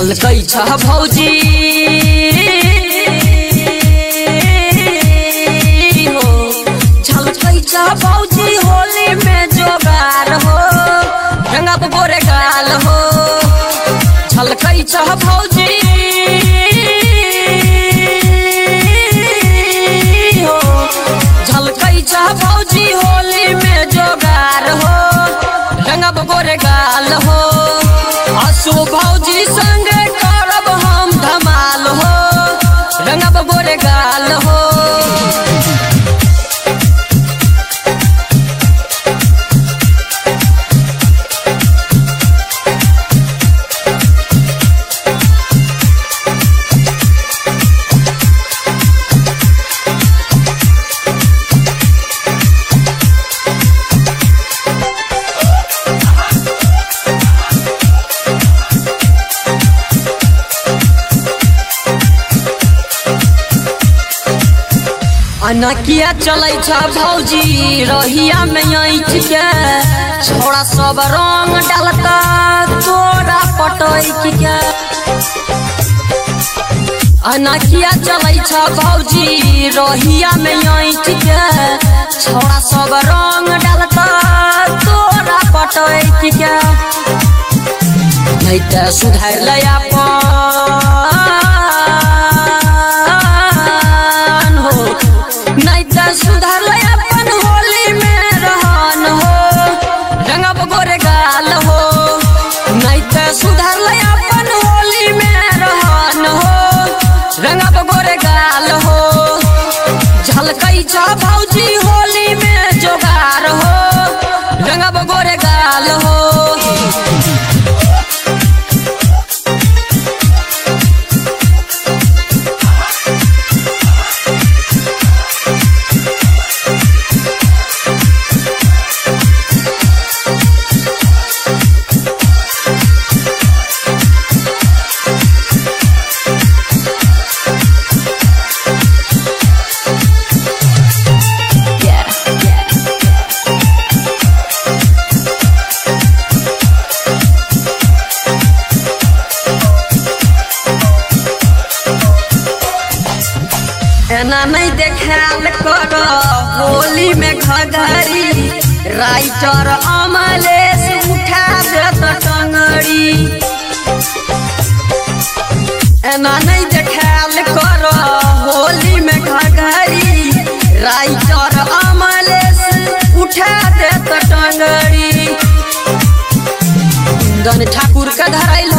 झलकै छ भौजी हो, झलकै छ भौजी होली में जोगार हो, रंगब गोरे गाल हो। झलकै छ भौजी हो, झलकै छ भौजी होली में जोगार हो, रंगब गोरे गाल हो। आसु भौजी संग करब हम धमाल हो, रंगब गोरे गाल हो। अनकिया चलै छ भौजी रहिया में ऐठ के, छोड़ा सब रंग डालता तोरा पटैक के। अनकिया चलै छ भौजी रहिया में ऐठ के, छोड़ा सब रंग डालता तोरा पटैक के। नहीं त सुधार ले सुधार ले अपन होली में रहन हो, रंगब गोरे गाल हो। नहीं त सुधार ले अपन होली में रहन हो, रंगब गोरे गाल हो। झलकै छ भौजी होली में जोगार हो, रंगब गोरे गाल हो। एना नहीं देखाल कर होली में घघरी, राइटर अमलेश उठा देत टंगड़ी। एना नहीं देखाल कर होली में घघरी, राइटर अमलेश उठा देत टंगड़ी। कुंदन ठाकुर का धरैल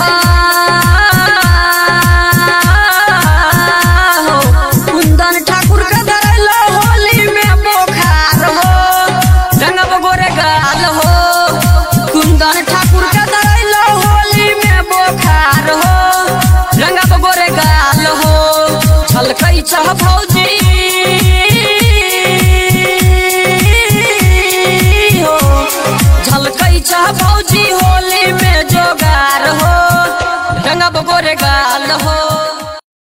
झलकै छ भौजी हो, झलकै छ भौजी होली में जोगार हो, रंगब गोरे गाल हो।